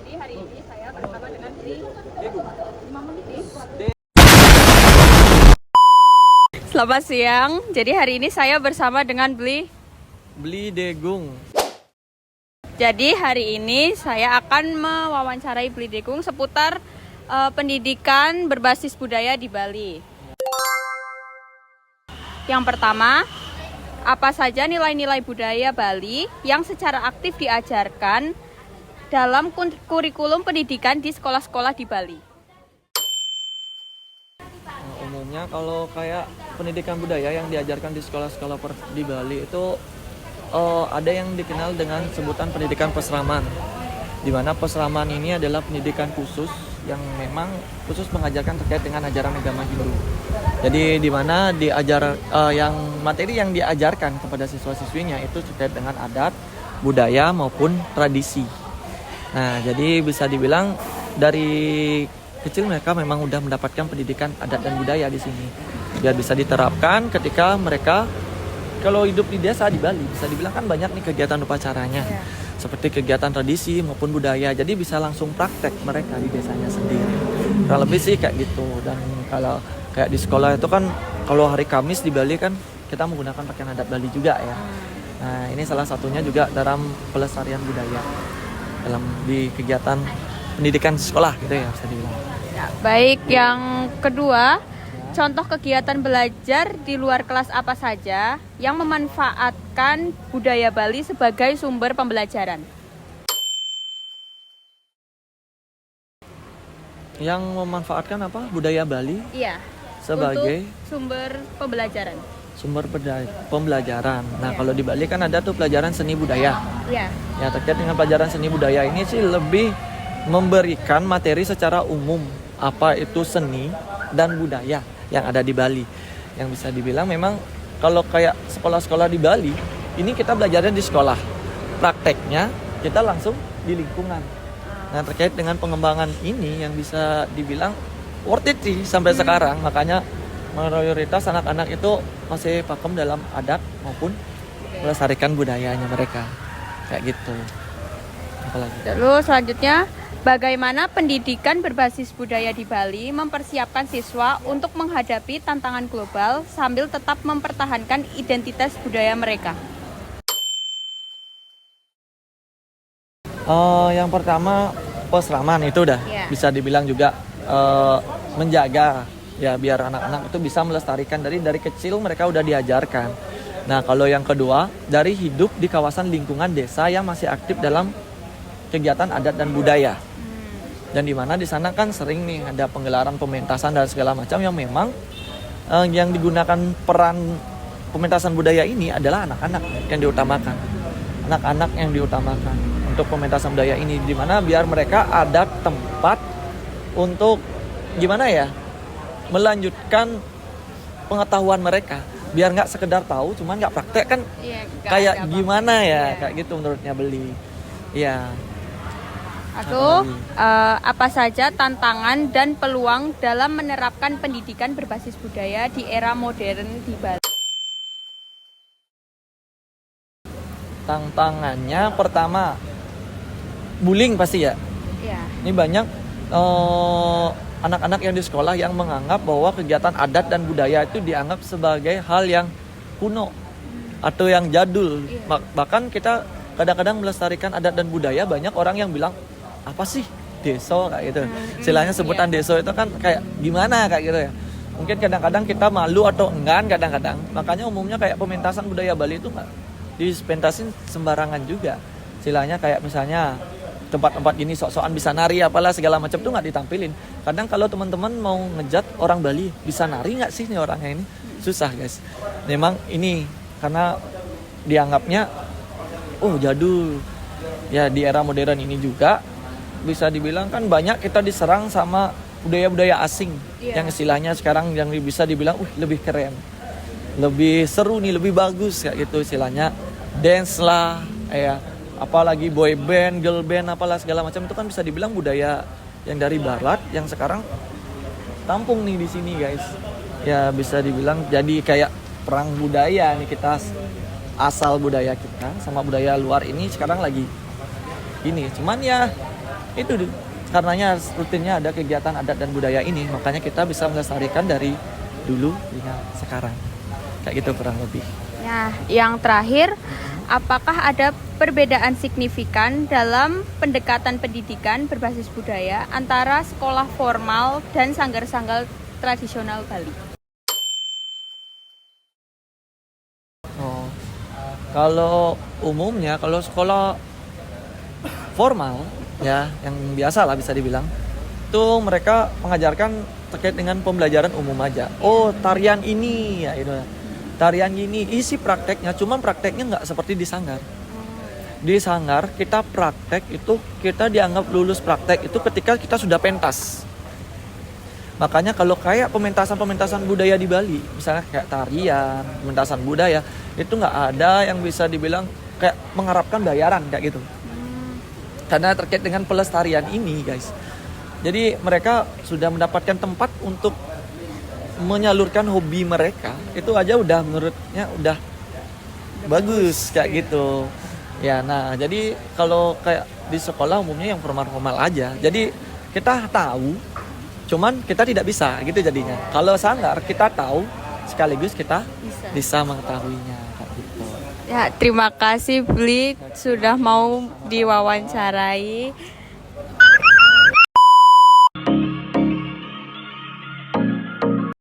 Jadi hari ini saya bersama dengan Bli. 5 menit nih. Selamat siang. Jadi hari ini saya bersama dengan Bli Degung. Jadi hari ini saya akan mewawancarai Bli Degung seputar pendidikan berbasis budaya di Bali. Yang pertama, apa saja nilai-nilai budaya Bali yang secara aktif diajarkan dalam kurikulum pendidikan di sekolah-sekolah di Bali? Umumnya kalau kayak pendidikan budaya yang diajarkan di sekolah-sekolah di Bali itu ada yang dikenal dengan sebutan pendidikan pesraman, di mana pesraman ini adalah pendidikan khusus yang memang khusus mengajarkan terkait dengan ajaran agama Hindu. Jadi di mana materi yang diajarkan kepada siswa-siswinya itu terkait dengan adat, budaya maupun tradisi. Nah, jadi bisa dibilang dari kecil mereka memang udah mendapatkan pendidikan adat dan budaya di sini. Biar bisa diterapkan ketika mereka kalau hidup di desa di Bali, bisa dibilang kan banyak nih kegiatan upacaranya. Seperti kegiatan tradisi maupun budaya. Jadi bisa langsung praktek mereka di desanya sendiri. Kurang lebih sih kayak gitu. Dan kalau kayak di sekolah itu kan kalau hari Kamis di Bali kan kita menggunakan pakaian adat Bali juga ya. Nah, ini salah satunya juga dalam pelestarian budaya di kegiatan pendidikan sekolah gitu ya bisa dibilang. Ya, baik, yang kedua, contoh kegiatan belajar di luar kelas apa saja yang memanfaatkan budaya Bali sebagai sumber pembelajaran? Yang memanfaatkan apa? Budaya Bali? Iya. Sebagai untuk sumber pembelajaran. Pembelajaran. Nah, kalau di Bali kan ada tuh pelajaran seni budaya. Iya. Ya, terkait dengan pelajaran seni budaya ini sih lebih memberikan materi secara umum apa itu seni dan budaya yang ada di Bali. Yang bisa dibilang memang kalau kayak sekolah-sekolah di Bali, ini kita belajarnya di sekolah. Prakteknya kita langsung di lingkungan. Nah, terkait dengan pengembangan ini yang bisa dibilang worth it sih sampai sekarang. Makanya mayoritas anak-anak itu masih pakem dalam adat maupun melestarikan budayanya mereka. Kayak gitu. Apalagi. Terus selanjutnya, bagaimana pendidikan berbasis budaya di Bali mempersiapkan siswa untuk menghadapi tantangan global sambil tetap mempertahankan identitas budaya mereka? Yang pertama pesraman itu udah bisa dibilang juga menjaga ya biar anak-anak itu bisa melestarikan dari kecil mereka udah diajarkan. Nah, kalau yang kedua dari hidup di kawasan lingkungan desa yang masih aktif dalam kegiatan adat dan budaya. Dan di mana di sana kan sering nih ada penggelaran pementasan dan segala macam yang memang yang digunakan peran pementasan budaya ini adalah anak-anak yang diutamakan. Anak-anak yang diutamakan untuk pementasan budaya ini, di mana biar mereka ada tempat untuk gimana ya melanjutkan pengetahuan mereka, biar nggak sekedar tahu cuman nggak praktek kan kayak gimana ya kayak gitu menurutnya Beli. Iya. Atau apa saja tantangan dan peluang dalam menerapkan pendidikan berbasis budaya di era modern di Bali? Tantangannya pertama bullying pasti ya. Iya. Ini banyak anak-anak yang di sekolah yang menganggap bahwa kegiatan adat dan budaya itu dianggap sebagai hal yang kuno atau yang jadul. Bahkan kita kadang-kadang melestarikan adat dan budaya, banyak orang yang bilang apa sih deso kayak gitu. Istilahnya sebutan deso itu kan kayak gimana kayak gitu ya. Mungkin kadang-kadang kita malu atau enggan kadang-kadang. Makanya umumnya kayak pementasan budaya Bali itu nggak dispentasin sembarangan juga. Istilahnya kayak misalnya tempat-tempat gini sok-sokan bisa nari apalah segala macam tuh nggak ditampilin. Kadang kalau teman-teman mau ngejat orang Bali bisa nari nggak sih nih orangnya ini, susah guys. Memang ini karena dianggapnya jadul. Ya di era modern ini juga bisa dibilang kan banyak kita diserang sama budaya-budaya asing yang istilahnya sekarang yang bisa dibilang lebih keren, lebih seru nih, lebih bagus kayak gitu istilahnya. Dance lah, apalagi boy band, girl band, apalah segala macam itu kan bisa dibilang budaya yang dari barat yang sekarang tampung nih di sini guys. Ya bisa dibilang jadi kayak perang budaya nih, kita asal budaya kita sama budaya luar ini sekarang lagi ini. Cuman ya itu karenanya rutinnya ada kegiatan adat dan budaya ini, makanya kita bisa melestarikan dari dulu hingga sekarang. Kayak gitu kurang lebih. Nah, yang terakhir, apakah ada perbedaan signifikan dalam pendekatan pendidikan berbasis budaya antara sekolah formal dan sanggar-sanggar tradisional Bali? Oh, kalau umumnya kalau sekolah formal ya yang biasa lah bisa dibilang itu mereka mengajarkan terkait dengan pembelajaran umum aja. Oh, tarian ini ya itu. Tarian ini isi prakteknya, cuman prakteknya nggak seperti di sanggar. Di sanggar kita praktek itu kita dianggap lulus praktek itu ketika kita sudah pentas. Makanya kalau kayak pementasan budaya di Bali, misalnya kayak tarian, pementasan budaya, itu nggak ada yang bisa dibilang kayak mengharapkan bayaran kayak gitu. Karena terkait dengan pelestarian ini, guys. Jadi mereka sudah mendapatkan tempat untuk menyalurkan hobi mereka. Itu aja udah menurutnya udah bagus kayak gitu. Ya, nah jadi kalau kayak di sekolah umumnya yang formal-formal aja. Jadi kita tahu, cuman kita tidak bisa gitu jadinya. Kalau sanggar kita tahu sekaligus kita bisa mengetahuinya kayak gitu. Ya, terima kasih Bli sudah mau diwawancarai.